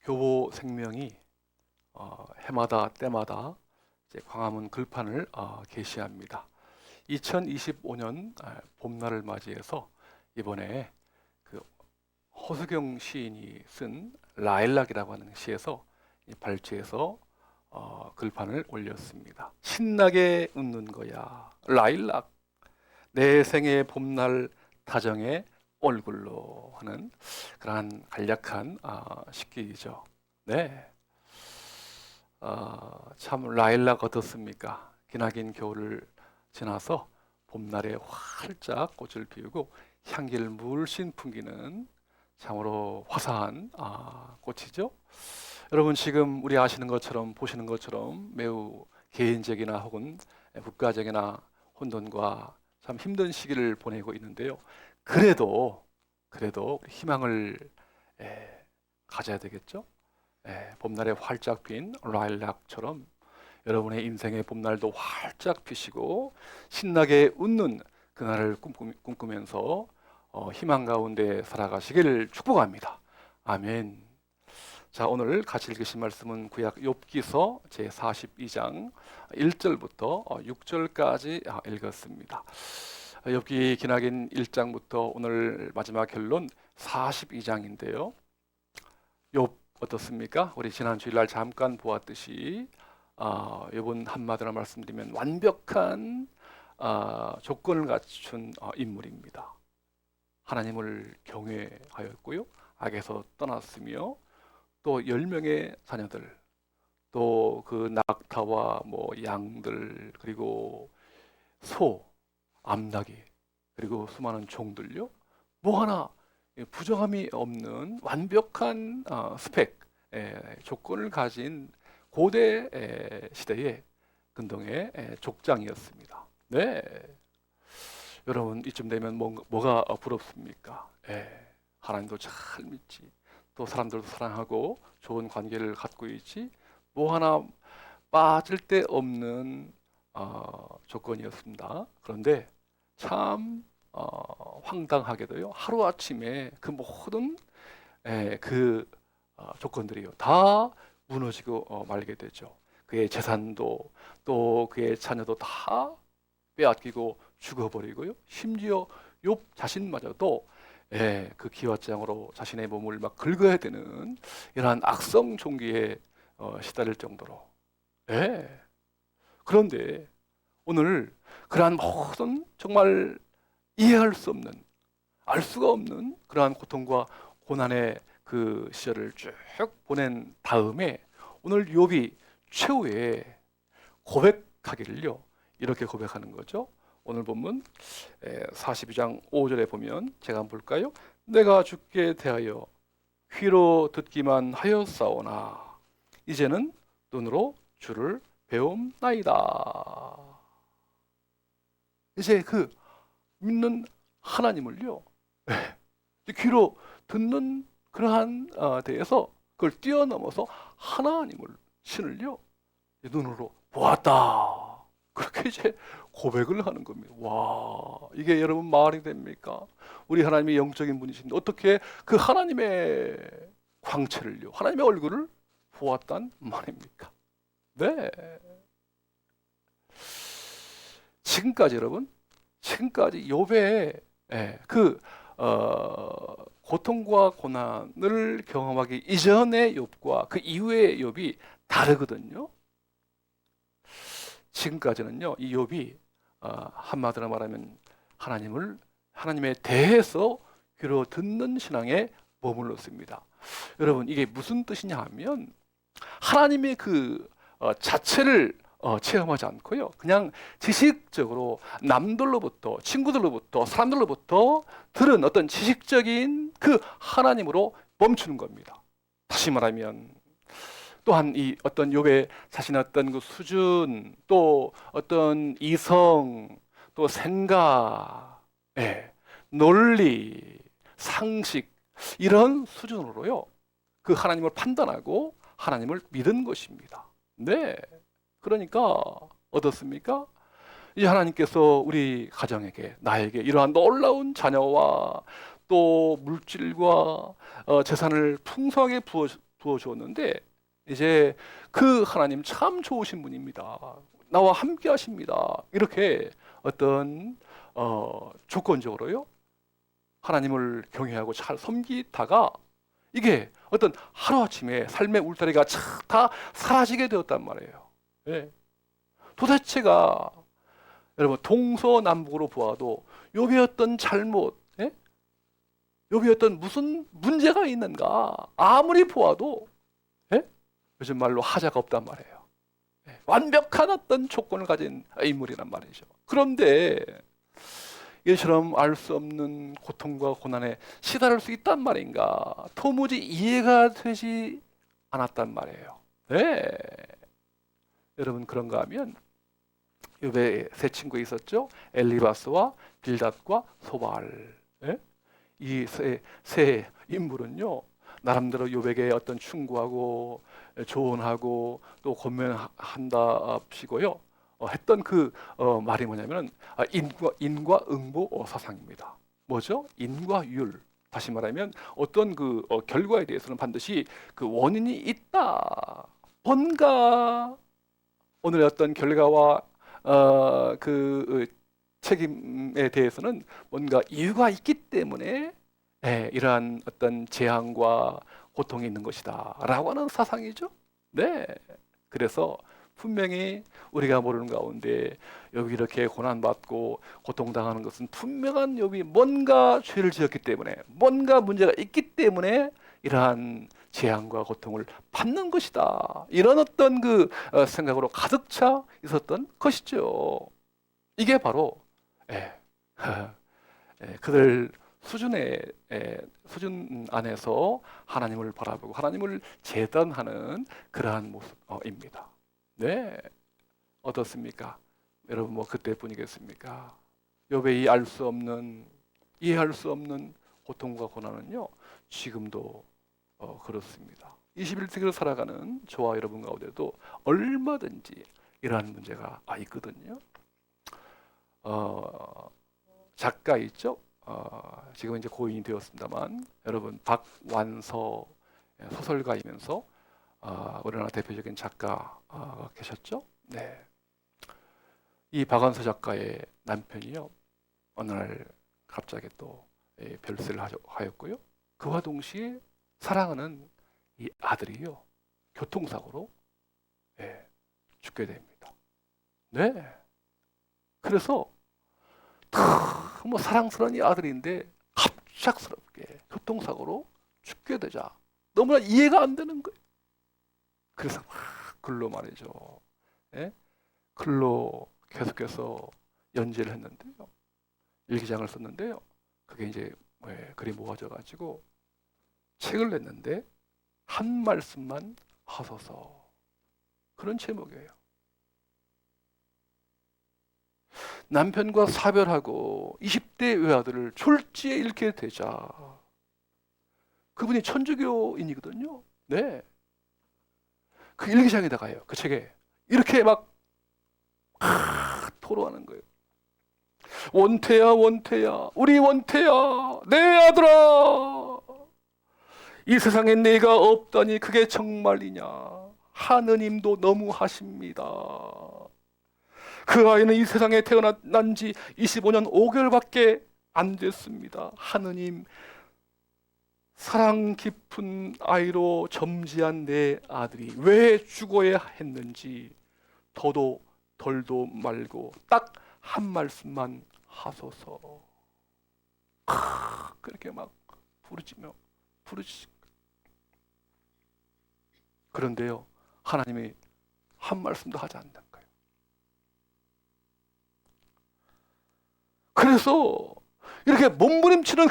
교보 생명이 해마다 때마다 이제 광화문 글판을 게시합니다. 2025년 봄날을 맞이해서 이번에 그 허수경 시인이 쓴 라일락이라고 하는 시에서 발췌해서 글판을 올렸습니다. 신나게 웃는 거야 라일락, 내 생의 봄날 다정의 얼굴로 하는 그러한 간략한 식기이죠. 네, 참 라일락 어떻습니까? 기나긴 겨울을 지나서 봄날에 활짝 꽃을 피우고 향기를 물씬 풍기는 참으로 화사한 꽃이죠. 여러분 지금 우리 아시는 것처럼 보시는 것처럼 매우 개인적이나 혹은 국가적이나 혼돈과 참 힘든 시기를 보내고 있는데요. 그래도 우리 희망을 가져야 되겠죠. 봄날에 활짝 핀 라일락처럼 여러분의 인생의 봄날도 활짝 피시고 신나게 웃는 그날을 꿈꾸면서 희망 가운데 살아가시기를 축복합니다. 아멘. 자, 오늘 같이 읽으신 말씀은 구약 욥기서 제42장 1절부터 6절까지 읽었습니다. 욥기 기나긴 1장부터 오늘 마지막 결론 42장인데요. 욥 어떻습니까? 우리 지난 주일날 잠깐 보았듯이 욥은 한마디로 말씀드리면 완벽한 조건을 갖춘 인물입니다. 하나님을 경외하였고요, 악에서 떠났으며 또 10명의 자녀들, 또 그 낙타와 양들, 그리고 소, 암나귀, 그리고 수많은 종들요, 하나 부정함이 없는 완벽한 스펙, 조건을 가진 고대 시대의 근동의 족장이었습니다. 네, 여러분 이쯤 되면 뭐가 부럽습니까? 하나님도 잘 믿지, 또 사람들도 사랑하고 좋은 관계를 갖고 있지, 하나 빠질 데 없는 조건이었습니다. 그런데 참 황당하게도요, 하루아침에 그 모든 조건들이요 다 무너지고 말게 되죠. 그의 재산도 또 그의 자녀도 다 빼앗기고 죽어버리고요, 심지어 욥 자신마저도 그 기왓장으로 자신의 몸을 막 긁어야 되는 이러한 악성 종기에 시달릴 정도로. 그런데 오늘 그러한 모든 정말 이해할 수 없는, 알 수가 없는 그러한 고통과 고난의 그 시절을 쭉 보낸 다음에 오늘 욥이 최후의 고백하기를요, 이렇게 고백하는 거죠. 오늘 본문 42장 5절에 보면 제가 한번 볼까요? 내가 주께 대하여 귀로 듣기만 하였사오나 이제는 눈으로 주를 배움나이다. 이제 그 믿는 하나님을요, 귀로 듣는 그러한 데에서 그걸 뛰어넘어서 하나님을, 신을요, 눈으로 보았다. 그렇게 이제 고백을 하는 겁니다. 와, 이게 여러분 말이 됩니까? 우리 하나님이 영적인 분이신데 어떻게 그 하나님의 광채를요, 하나님의 얼굴을 보았단 말입니까? 네. 지금까지 욥의 고통과 고난을 경험하기 이전의 욥과 그 이후의 욥이 다르거든요. 지금까지는요, 이 욥이 한마디로 말하면 하나님에 대해서 귀로 듣는 신앙에 머물렀습니다. 여러분 이게 무슨 뜻이냐 하면 하나님의 그 자체를 체험하지 않고요, 그냥 지식적으로 남들로부터, 친구들로부터, 사람들로부터 들은 어떤 지식적인 그 하나님으로 멈추는 겁니다. 다시 말하면 또한 이 어떤 욥의 자신의 어떤 그 수준, 또 어떤 이성, 또 생각, 논리, 상식, 이런 수준으로요 그 하나님을 판단하고 하나님을 믿은 것입니다. 네, 그러니까 어떻습니까? 이제 하나님께서 우리 가정에게, 나에게 이러한 놀라운 자녀와 또 물질과 재산을 풍성하게 부어주었는데 이제 그 하나님 참 좋으신 분입니다. 나와 함께 하십니다. 이렇게 어떤 조건적으로요 하나님을 경외하고 잘 섬기다가 이게 어떤 하루아침에 삶의 울타리가 다 사라지게 되었단 말이에요. 예. 도대체가 여러분 동서남북으로 보아도 욥의 어떤 잘못, 예? 욥의 어떤 무슨 문제가 있는가 아무리 보아도 예? 요즘 말로 하자가 없단 말이에요. 예. 완벽한 어떤 조건을 가진 인물이란 말이죠. 그런데 이처럼 알 수 없는 고통과 고난에 시달릴 수 있단 말인가 도무지 이해가 되지 않았단 말이에요. 네. 여러분 그런가 하면 욥의 세 친구 있었죠. 엘리바스와 빌닷과 소발. 예? 이 세 인물은요 나름대로 욥에게 어떤 충고하고 조언하고 또 권면한답시고요 했던 그 말이 뭐냐면 인과응보 사상입니다. 뭐죠? 인과율. 다시 말하면 어떤 그 결과에 대해서는 반드시 그 원인이 있다. 뭔가 오늘의 어떤 결과와 그 책임에 대해서는 뭔가 이유가 있기 때문에 이러한 어떤 재앙과 고통이 있는 것이다라고 하는 사상이죠. 네. 그래서 분명히 우리가 모르는 가운데 욥이 이렇게 고난받고 고통당하는 것은 분명한 욥이 뭔가 죄를 지었기 때문에 뭔가 문제가 있기 때문에 이러한 재앙과 고통을 받는 것이다. 이런 어떤 그 생각으로 가득 차 있었던 것이죠. 이게 바로 그들 수준 안에서 하나님을 바라보고 하나님을 재단하는 그러한 모습입니다. 네, 어떻습니까? 여러분 뭐 그때뿐이겠습니까? 욥의 이 알 수 없는 이해할 수 없는 고통과 고난은요 지금도 그렇습니다. 21세기를 살아가는 저와 여러분 가운데도 얼마든지 이러한 문제가 있거든요. 작가 있죠? 지금 이제 고인이 되었습니다만 여러분 박완서 소설가이면서 우리나라 대표적인 작가가 계셨죠? 네. 이 박완서 작가의 남편이요 어느 날 갑자기 또 별세를 하였고요. 그와 동시에 사랑하는 이 아들이요 교통사고로 죽게 됩니다. 네. 그래서 너무 사랑스러운 이 아들인데 갑작스럽게 교통사고로 죽게 되자 너무나 이해가 안 되는 거예요. 그래서 막 글로 말이죠. 글로 계속해서 연재를 했는데요. 일기장을 썼는데요. 그게 이제 글이 모아져 가지고 책을 냈는데 한 말씀만 하소서 그런 제목이에요. 남편과 사별하고 20대 외아들을 졸지에 잃게 되자 그분이 천주교인이거든요. 네. 그 일기장에다가요. 그 책에 이렇게 막 토로하는 거예요. 원태야 원태야 우리 원태야 내 아들아 이 세상에 내가 없다니 그게 정말이냐 하느님도 너무하십니다. 그 아이는 이 세상에 태어난 지 25년 5개월밖에 안 됐습니다. 하느님 사랑 깊은 아이로 점지한 내 아들이 왜 죽어야 했는지 더도 덜도 말고 딱 한 말씀만 하소서. 그렇게 막 부르짖. 그런데요, 하나님이 한 말씀도 하지 않는 거예요. 그래서 이렇게 몸부림치는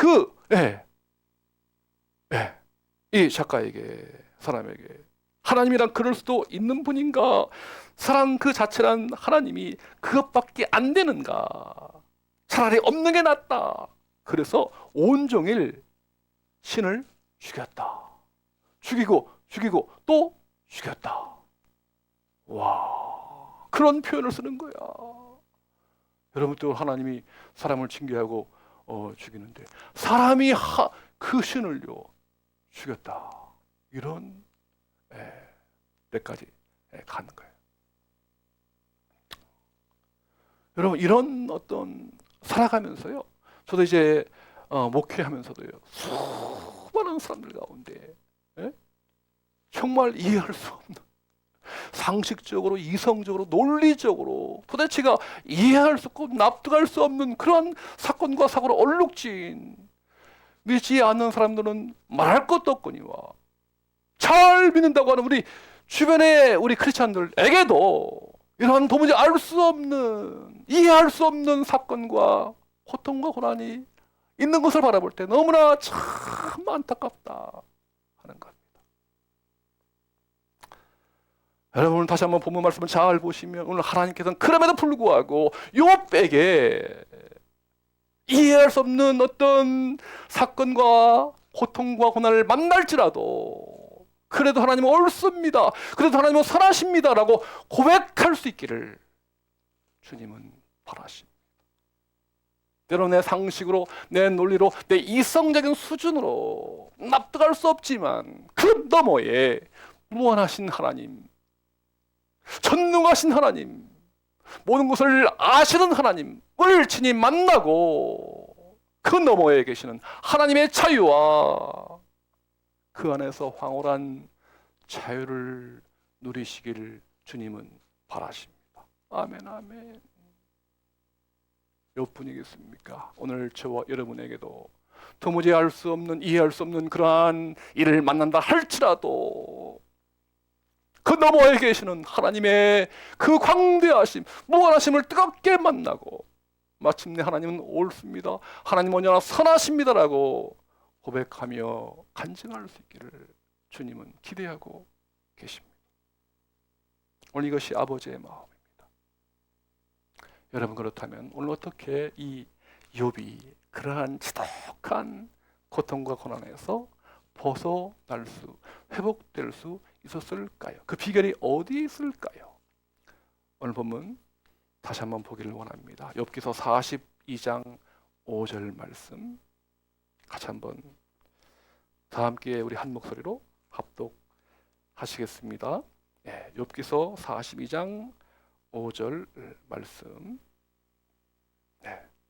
이 작가에게, 사람에게 하나님이란 그럴 수도 있는 분인가? 사랑 그 자체란 하나님이 그것밖에 안 되는가? 차라리 없는 게 낫다. 그래서 온종일 신을 죽였다. 죽이고 또 죽였다. 와, 그런 표현을 쓰는 거야. 여러분 또 하나님이 사람을 징계하고 죽이는데 사람이 그 신을요 죽였다. 이런 데까지 가는 거예요. 여러분, 이런 어떤 살아가면서요, 저도 이제 목회하면서도요, 수많은 사람들 가운데 정말 이해할 수 없는, 상식적으로, 이성적으로, 논리적으로 도대체가 이해할 수 없고 납득할 수 없는 그런 사건과 사고로 얼룩진, 믿지 않는 사람들은 말할 것도 없거니와 잘 믿는다고 하는 우리 주변의 우리 크리스찬들에게도 이러한 도무지 알 수 없는, 이해할 수 없는 사건과 고통과 고난이 있는 것을 바라볼 때 너무나 참 안타깝다 하는 겁니다. 여러분, 다시 한번 본문 말씀을 잘 보시면 오늘 하나님께서는 그럼에도 불구하고 욥에게 이해할 수 없는 어떤 사건과 고통과 고난을 만날지라도 그래도 하나님은 옳습니다, 그래도 하나님은 선하십니다 라고 고백할 수 있기를 주님은 바라십니다. 때로 내 상식으로, 내 논리로, 내 이성적인 수준으로 납득할 수 없지만 그 너머에 무한하신 하나님, 전능하신 하나님, 모든 것을 아시는 하나님을 친히 만나고 그 너머에 계시는 하나님의 자유와 그 안에서 황홀한 자유를 누리시길 주님은 바라십니다. 아멘, 아멘. 몇 분이겠습니까? 오늘 저와 여러분에게도 도무지 알 수 없는, 이해할 수 없는 그러한 일을 만난다 할지라도 그 너머에 계시는 하나님의 그 광대하심, 무한하심을 뜨겁게 만나고 마침내 하나님은 옳습니다, 하나님은 언제나 선하십니다라고 고백하며 간증할 수 있기를 주님은 기대하고 계십니다. 오늘 이것이 아버지의 마음입니다. 여러분, 그렇다면 오늘 어떻게 이 욥이 그러한 지독한 고통과 고난에서 벗어날 수, 회복될 수 있었을까요? 그 비결이 어디에 있을까요? 오늘 본문 다시 한번 보기를 원합니다. 욥기서 42장 5절 말씀 같이 한번 다 함께 우리 한 목소리로 합독하시겠습니다. 욥기서 42장 5절 말씀,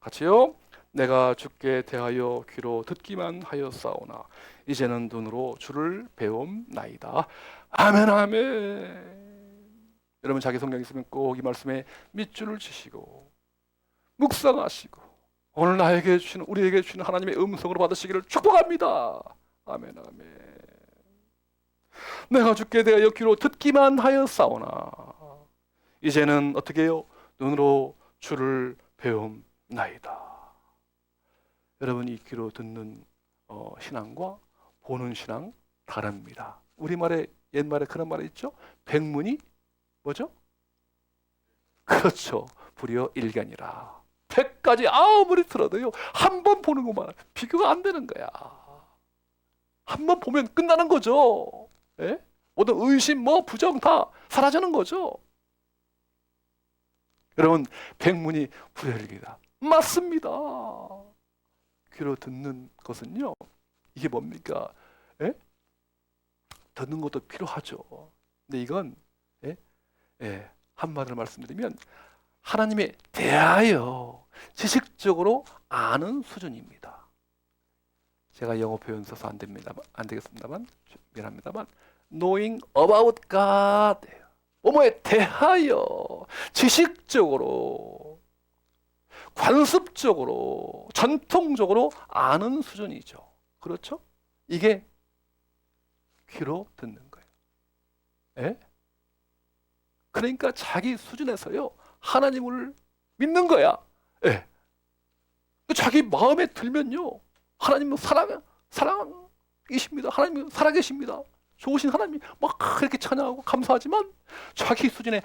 같이요. 내가 주께 대하여 귀로 듣기만 하였사오나 이제는 눈으로 주를 배움나이다. 아멘, 아멘. 여러분, 자기 성경 있으면 꼭 이 말씀에 밑줄을 치시고 묵상하시고 오늘 나에게 주시는, 우리에게 주시는 하나님의 음성으로 받으시기를 축복합니다. 아멘, 아멘. 내가 주께 대하여 귀로 듣기만 하였사오나 이제는 어떻게 해요? 눈으로 주를 배움나이다. 여러분, 이 귀로 듣는 신앙과 보는 신앙 다릅니다. 우리말에, 옛말에 그런 말이 있죠? 백문이 뭐죠? 그렇죠, 불여 일견이라. 100가지 아무리 들어도요, 한 번 보는 것만 비교가 안 되는 거야. 한 번 보면 끝나는 거죠. 모든 의심, 부정 다 사라지는 거죠. 여러분, 백문이 불여일견이다. 맞습니다. 귀로 듣는 것은요, 이게 뭡니까? 듣는 것도 필요하죠. 근데 이건 한마디로 말씀드리면 하나님에 대하여 지식적으로 아는 수준입니다. 제가 영어 표현 써서 안 되겠습니다만, 미안합니다만, knowing about God, 뭐뭐에 대하여 지식적으로, 관습적으로, 전통적으로 아는 수준이죠. 그렇죠? 이게 귀로 듣는 거예요. 그러니까 자기 수준에서요, 하나님을 믿는 거야. 자기 마음에 들면요, 하나님은 사랑이십니다. 하나님은 살아계십니다. 좋으신 하나님이 막 그렇게 찬양하고 감사하지만 자기 수준에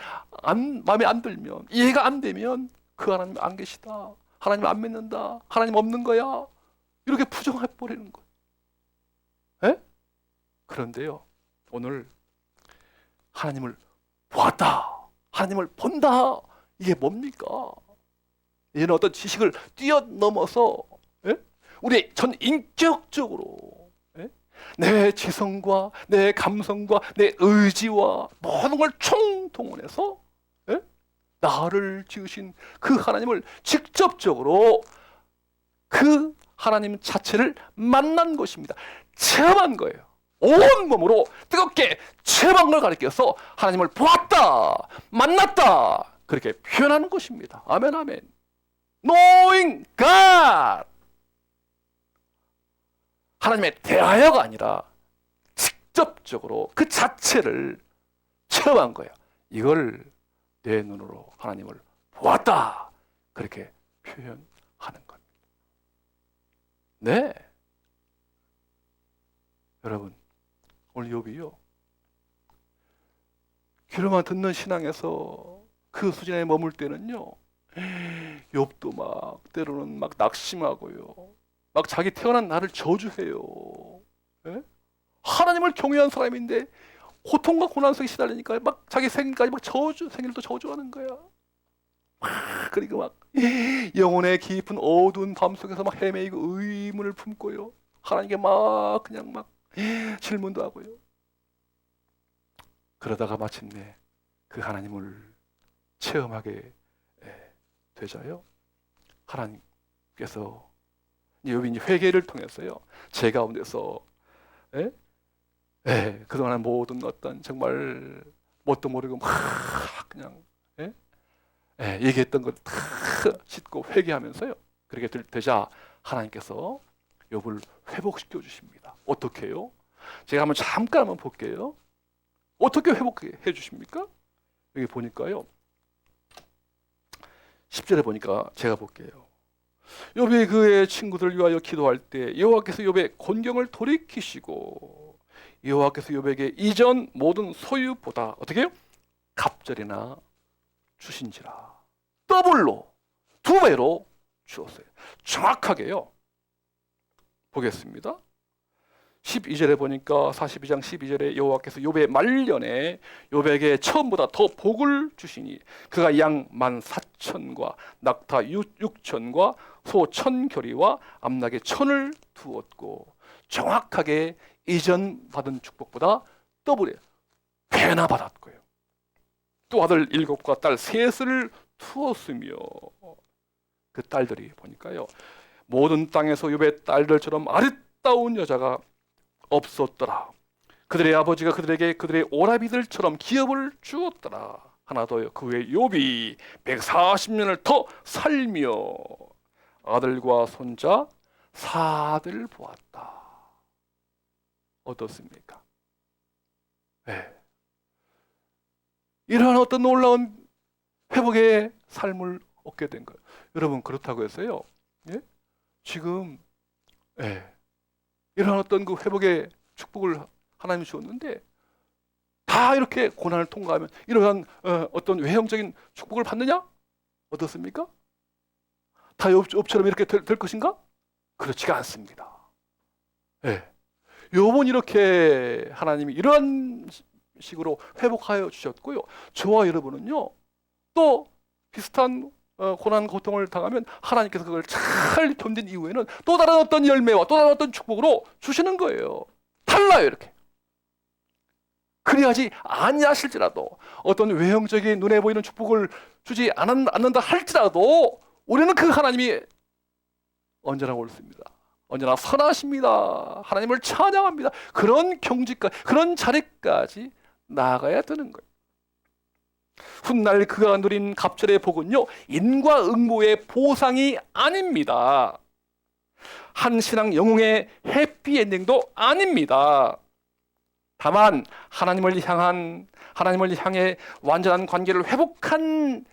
마음에 안 들면, 이해가 안 되면 그 하나님 안 계시다, 하나님 안 믿는다, 하나님 없는 거야, 이렇게 부정해버리는 거예요. 그런데요, 오늘 하나님을 보았다, 하나님을 본다, 이게 뭡니까? 이는 어떤 지식을 뛰어넘어서 우리 전 인격적으로 내 지성과 내 감성과 내 의지와 모든 걸 총동원해서 나를 지으신 그 하나님을 직접적으로 그 하나님 자체를 만난 것입니다. 체험한 거예요. 온 몸으로 뜨겁게 체험한 걸 가리켜서 하나님을 보았다, 만났다, 그렇게 표현하는 것입니다. 아멘, 아멘. Knowing God. 하나님의 대하여가 아니라 직접적으로 그 자체를 체험한 거예요. 이걸 내 눈으로 하나님을 보았다, 그렇게 표현하는 겁니다. 네, 여러분, 오늘 욥이요, 귀로만 듣는 신앙에서 그 수준에 머물 때는요, 욥도 막 때로는 막 낙심하고요, 막 자기 태어난 나를 저주해요. 예? 하나님을 경외한 사람인데 고통과 고난 속에 시달리니까 막 자기 생일까지 막 생일도 저주하는 거야. 그리고 막 영혼의 깊은 어두운 밤 속에서 막 헤매이고 의문을 품고요, 하나님께 막 그냥 막 질문도 하고요. 그러다가 마침내 그 하나님을 체험하게 되자요, 하나님께서 욥이 회개를 통해서요, 제 가운데서 그동안 모든 어떤 정말 뭣도 모르고 막 그냥 얘기했던 걸 다 씻고 회개하면서요, 그렇게 되자 하나님께서 욥을 회복시켜 주십니다. 어떻게 해요? 제가 잠깐 한번 볼게요. 어떻게 회복해 주십니까? 여기 보니까요, 10절에 보니까 제가 볼게요. 욥이 그의 친구들을 위하여 기도할 때 여호와께서 욥의 곤경을 돌이키시고 여호와께서 욥에게 이전 모든 소유보다 어떻게 해요? 갑절이나 주신지라. 더블로, 2배로 주었어요. 정확하게요. 보겠습니다. 12절에 보니까 42장 12절에 여호와께서 욥의 말년에 욥에게 처음보다 더 복을 주시니 그가 양 14,000과 낙타 6,000과 소 1,000겨리와 암낙에 1,000을 두었고, 정확하게 이전 받은 축복보다 더블에 배나 받았고요. 또 아들 7과 딸 3을 두었으며, 그 딸들이 보니까요, 모든 땅에서 욥의 딸들처럼 아름다운 여자가 없었더라. 그들의 아버지가 그들에게 그들의 오라비들처럼 기업을 주었더라. 하나 더요, 그 후에 욥이 140년을 더 살며 아들과 손자 4들 보았다. 어떻습니까? 이러한 어떤 놀라운 회복의 삶을 얻게 된 거예요. 여러분, 그렇다고 해서요, 지금 이러한 어떤 그 회복의 축복을 하나님이 주었는데 다 이렇게 고난을 통과하면 이러한 어떤 외형적인 축복을 받느냐? 어떻습니까? 다 욥처럼 이렇게 될 것인가? 그렇지가 않습니다. 욥은 이렇게 하나님이 이러한 식으로 회복하여 주셨고요, 저와 여러분은요, 또 비슷한 고난 고통을 당하면 하나님께서 그걸 잘 견딘 이후에는 또 다른 어떤 열매와 또 다른 어떤 축복으로 주시는 거예요. 달라요, 이렇게. 그리하지 아니하실지라도, 어떤 외형적인 눈에 보이는 축복을 주지 않는다 할지라도 우리는 그 하나님이 언제나 옳습니다. 언제나 선하십니다. 하나님을 찬양합니다. 그런 경지까지, 그런 자리까지 나아가야 되는 거예요. 훗날 그가 누린 갑절의 복은요, 인과응보의 보상이 아닙니다. 한 신앙 영웅의 해피엔딩도 아닙니다. 다만 하나님을 향해 완전한 관계를 회복한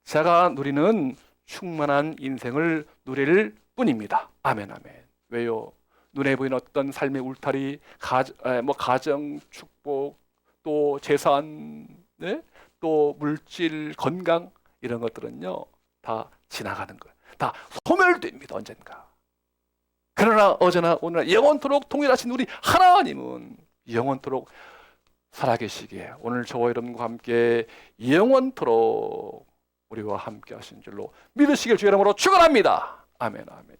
자가 누리는 충만한 인생을 누릴 뿐입니다. 아멘, 아멘. 왜요? 눈에 보이는 어떤 삶의 울타리, 가정, 축복, 또 재산, 또 물질, 건강, 이런 것들은요, 다 지나가는 거예요. 다 소멸됩니다, 언젠가. 그러나 어제나 오늘나 영원토록 동일하신 우리 하나님은 영원토록 살아계시기에 오늘 저와 여러분과 함께 영원토록 우리와 함께 하신 줄로 믿으시길 주의 이름으로 축원합니다. 아멘, 아멘.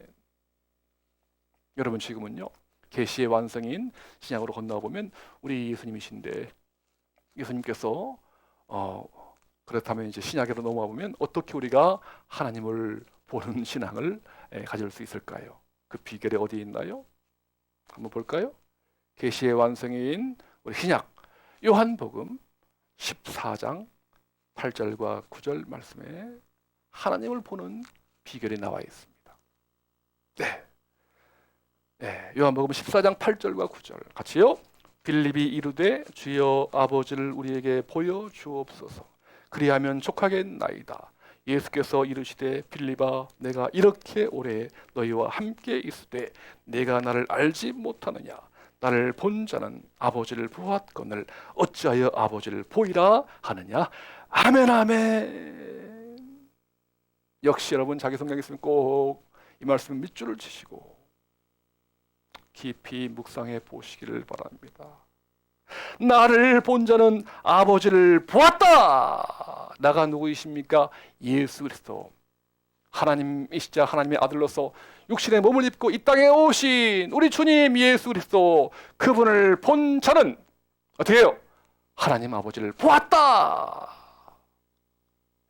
여러분, 지금은요, 계시의 완성인 신약으로 건너가 보면 우리 예수님이신데, 예수님께서 그렇다면 이제 신약으로 넘어가 보면 어떻게 우리가 하나님을 보는 신앙을 가질 수 있을까요? 그 비결이 어디에 있나요? 한번 볼까요? 계시의 완성인 우리 신약 요한복음 14장 8절과 9절 말씀에 하나님을 보는 비결이 나와 있습니다. 요한복음 14장 8절과 9절 같이요. 빌립이 이르되 주여 아버지를 우리에게 보여 주옵소서. 그리하면 족하겠나이다. 예수께서 이르시되 빌립아 내가 이렇게 오래 너희와 함께 있으되 내가 나를 알지 못하느냐. 나를 본 자는 아버지를 보았거늘 어찌하여 아버지를 보이라 하느냐. 아멘 아멘. 역시 여러분 자기 성경에 있으면 꼭 이 말씀 밑줄을 치시고 깊이 묵상해 보시기를 바랍니다. 나를 본 자는 아버지를 보았다. 나가 누구이십니까? 예수 그리스도, 하나님이시자 하나님의 아들로서 육신의 몸을 입고 이 땅에 오신 우리 주님 예수 그리스도, 그분을 본 자는 어떻게 해요? 하나님 아버지를 보았다.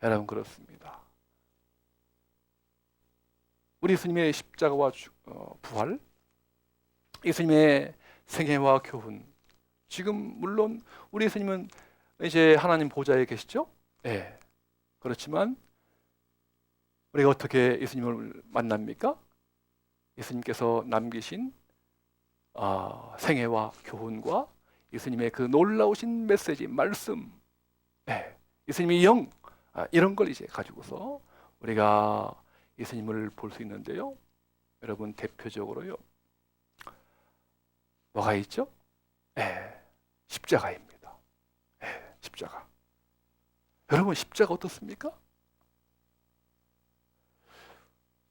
여러분 그렇습니다. 우리 예수님의 십자가와 부활, 예수님의 생애와 교훈, 지금 물론 우리 예수님은 이제 하나님 보좌에 계시죠? 네. 그렇지만 우리가 어떻게 예수님을 만납니까? 예수님께서 남기신 생애와 교훈과 예수님의 그 놀라우신 메시지, 말씀, 예수님의 영, 이런 걸 이제 가지고서 우리가 예수님을 볼 수 있는데요. 여러분 대표적으로요. 뭐가 있죠? 십자가입니다. 십자가. 여러분 십자가 어떻습니까?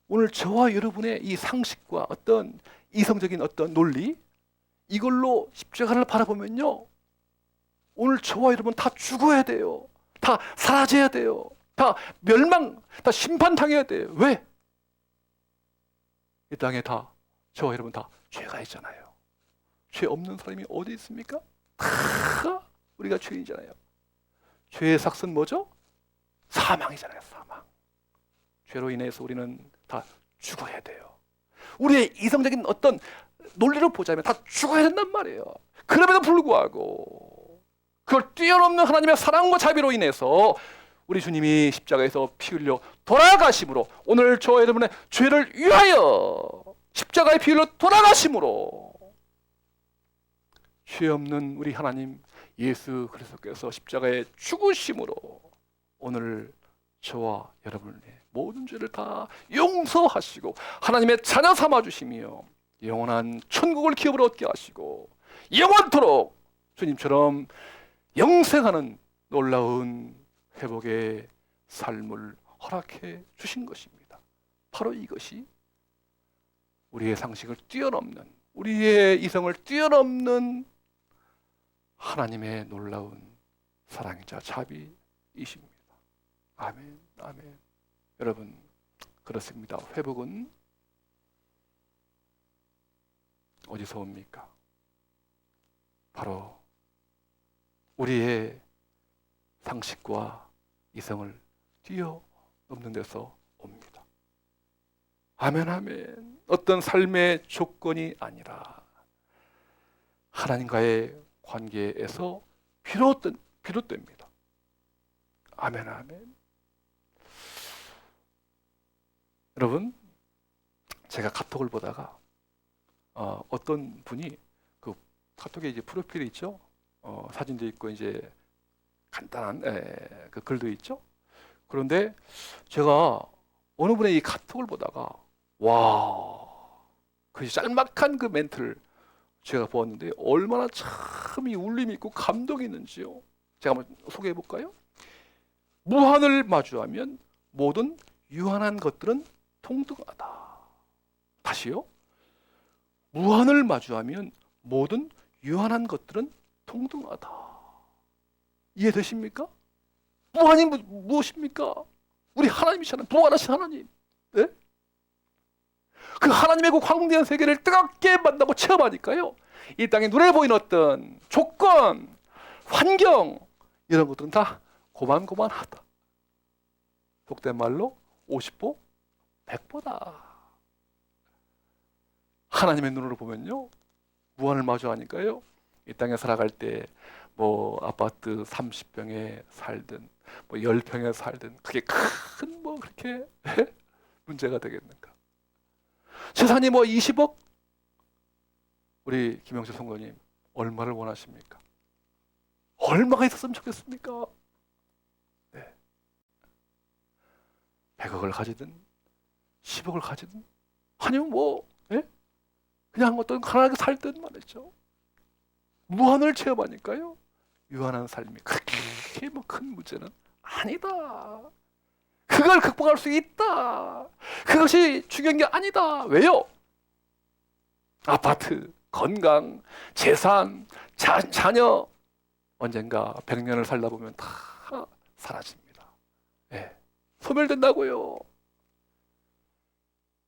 오늘 저와 여러분의 이 상식과 어떤 이성적인 어떤 논리, 이걸로 십자가를 바라보면요, 오늘 저와 여러분 다 죽어야 돼요. 다 사라져야 돼요. 다 멸망, 다 심판당해야 돼요. 왜? 이 땅에 다 저와 여러분 다 죄가 있잖아요. 죄 없는 사람이 어디 있습니까? 다 우리가 죄인이잖아요. 죄의 삭은 뭐죠? 사망이잖아요. 사망. 죄로 인해서 우리는 다 죽어야 돼요. 우리의 이성적인 어떤 논리로 보자면 다 죽어야 된단 말이에요. 그럼에도 불구하고 그걸 뛰어넘는 하나님의 사랑과 자비로 인해서 우리 주님이 십자가에서 피 흘려 돌아가심으로, 오늘 저와 여러분의 죄를 위하여 십자가의 피 흘려 돌아가심으로, 죄 없는 우리 하나님 예수 그리스도께서 십자가에 죽으심으로 오늘 저와 여러분의 모든 죄를 다 용서하시고 하나님의 자녀 삼아주시며 영원한 천국을 기업으로 얻게 하시고 영원토록 주님처럼 영생하는 놀라운 회복의 삶을 허락해 주신 것입니다. 바로 이것이 우리의 상식을 뛰어넘는, 우리의 이성을 뛰어넘는 하나님의 놀라운 사랑이자 자비이십니다. 아멘, 아멘. 여러분 그렇습니다. 회복은 어디서 옵니까? 바로 우리의 상식과 이성을 뛰어넘는 데서 옵니다. 아멘, 아멘. 어떤 삶의 조건이 아니라 하나님과의 관계에서 비롯됩니다. 아멘, 아멘. 여러분, 제가 카톡을 보다가 어떤 분이 그 카톡에 이제 프로필이 있죠. 사진도 있고 이제 간단한 그 글도 있죠. 그런데 제가 어느 분의 이 카톡을 보다가 그 짤막한 그 멘트를 제가 보았는데 얼마나 참 이 울림이 있고 감동이 있는지요. 제가 한번 소개해 볼까요? 무한을 마주하면 모든 유한한 것들은 동등하다. 다시요. 무한을 마주하면 모든 유한한 것들은 동등하다. 이해되십니까? 무한이 무엇입니까? 우리 하나님이시잖아요. 무한하신 하나님. 네? 그 하나님의 그 광대한 세계를 뜨겁게 만나고 체험하니까요, 이 땅에 눈에 보이는 어떤 조건, 환경 이런 것들은 다 고만고만하다. 속된 말로 50보 100보다. 하나님의 눈으로 보면요, 무한을 마주하니까요, 이 땅에 살아갈 때 뭐 아파트 30평에 살든 뭐 10평에 살든 그게 큰 뭐 그렇게 문제가 되겠는가. 재산이 뭐 20억? 우리 김영철 성도님 얼마를 원하십니까? 얼마가 있었으면 좋겠습니까? 네. 100억을 가지든 10억을 가지든 아니면 뭐 그냥 어떤 가난하게 살든 말이죠. 무한을 체험하니까요, 유한한 삶이 그렇게 뭐 큰 문제는 아니다. 그걸 극복할 수 있다. 그것이 중요한 게 아니다. 왜요? 아파트, 건강, 재산, 자녀 언젠가 100년을 살다 보면 다 사라집니다. 네. 소멸된다고요.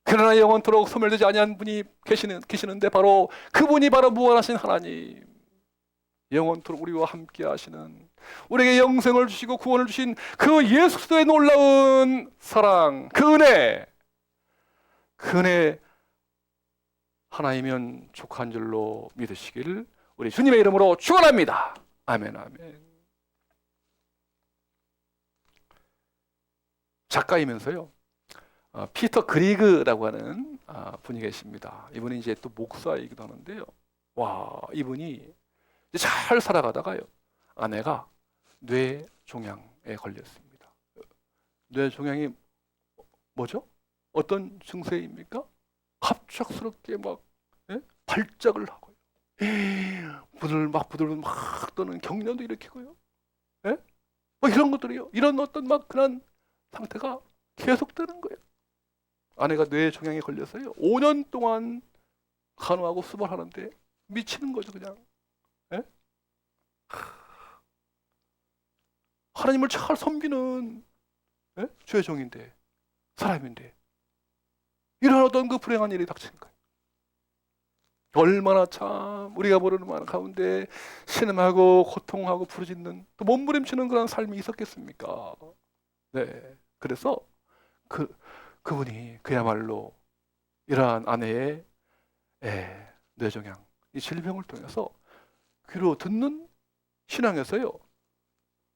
그러나 영원토록 소멸되지 아니한 분이 계시는데 바로 그분이 바로 무한하신 하나님, 영원토록 우리와 함께 하시는, 우리에게 영생을 주시고 구원을 주신 그 예수 그리스도의 놀라운 사랑, 그 은혜 하나이면 족한 줄로 믿으시기를 우리 주님의 이름으로 축원합니다. 아멘, 아멘. 작가이면서요, 피터 그리그라고 하는 분이 계십니다. 이분이 이제 또 목사이기도 하는데요. 와, 이분이 잘 살아가다가요, 아내가 뇌종양에 걸렸습니다. 뇌종양이 뭐죠? 어떤 증세입니까? 갑작스럽게 막 발작을 하고요, 부들부들 막 떠는 경련도 일으키고요, 뭐 이런 것들이요, 이런 어떤 막 그런 상태가 계속되는 거예요. 아내가 뇌종양에 걸려서요, 5년 동안 간호하고 수발하는데 미치는 거죠, 그냥. 하나님을 잘 섬기는 주의 종인데, 사람인데 이런 어떤 그 불행한 일이 닥친 거예요. 얼마나 참 우리가 모르는 말 가운데 신음하고 고통하고 부르짖는, 또 몸부림치는 그런 삶이 있었겠습니까? 네, 그래서 그분이 그야말로 이러한 아내의 뇌종양, 이 질병을 통해서 귀로 듣는 신앙에서요,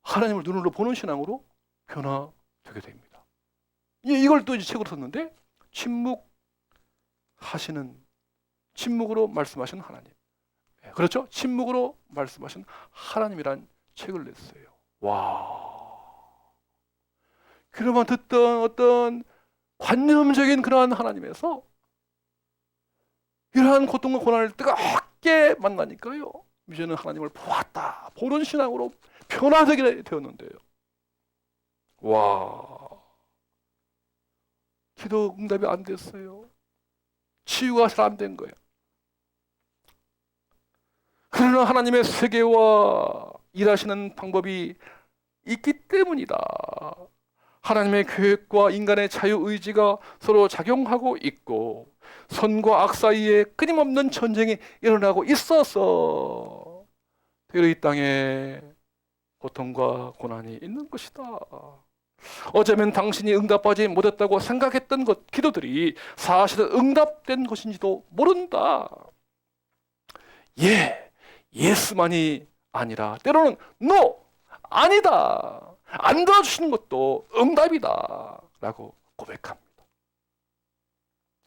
하나님을 눈으로 보는 신앙으로 변화되게 됩니다. 이걸 또 이제 책으로 썼는데, 침묵으로 말씀하시는 하나님. 그렇죠? 침묵으로 말씀하신 하나님이란 책을 냈어요. 와. 귀로만 듣던 어떤 관념적인 그러한 하나님에서 이러한 고통과 고난을 뜨겁게 만나니까요, 이제는 하나님을 보았다, 보는 신앙으로 변화되게 되었는데요. 와, 기도 응답이 안 됐어요. 치유가 잘 안 된 거예요. 그러나 하나님의 세계와 일하시는 방법이 있기 때문이다. 하나님의 계획과 인간의 자유의지가 서로 작용하고 있고, 선과 악 사이에 끊임없는 전쟁이 일어나고 있어서 그리고 이 땅에 고통과 고난이 있는 것이다. 어쩌면 당신이 응답하지 못했다고 생각했던 기도들이 사실은 응답된 것인지도 모른다. 예스만이 아니라 때로는 노, 아니다, 안 들어주시는 것도 응답이다 라고 고백합니다.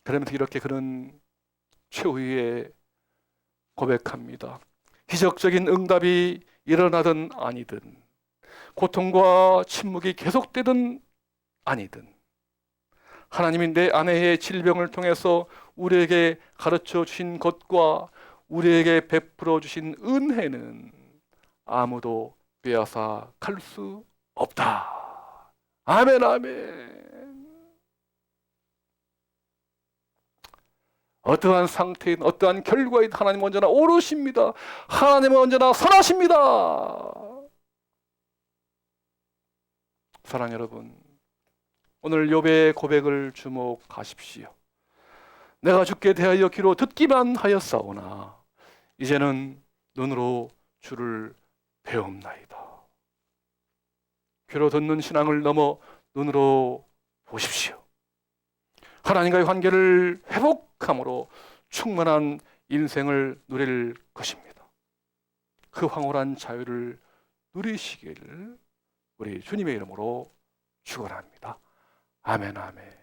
그러면서 이렇게 그는 최후에 고백합니다. 기적적인 응답이 일어나든 아니든, 고통과 침묵이 계속되든 아니든, 하나님이 내 아내의 질병을 통해서 우리에게 가르쳐 주신 것과 우리에게 베풀어 주신 은혜는 아무도 빼앗아 갈 수 없다. 아멘, 아멘. 어떠한 상태인, 어떠한 결과인 하나님은 언제나 오르십니다. 하나님은 언제나 선하십니다. 사랑 여러분, 오늘 욥의 고백을 주목하십시오. 내가 주께 대하여 귀로 듣기만 하였사오나 이제는 눈으로 주를 배움나이다. 귀로 듣는 신앙을 넘어 눈으로 보십시오. 하나님과의 관계를 회복함으로 충만한 인생을 누릴 것입니다. 그 황홀한 자유를 누리시기를 우리 주님의 이름으로 축원합니다. 아멘, 아멘.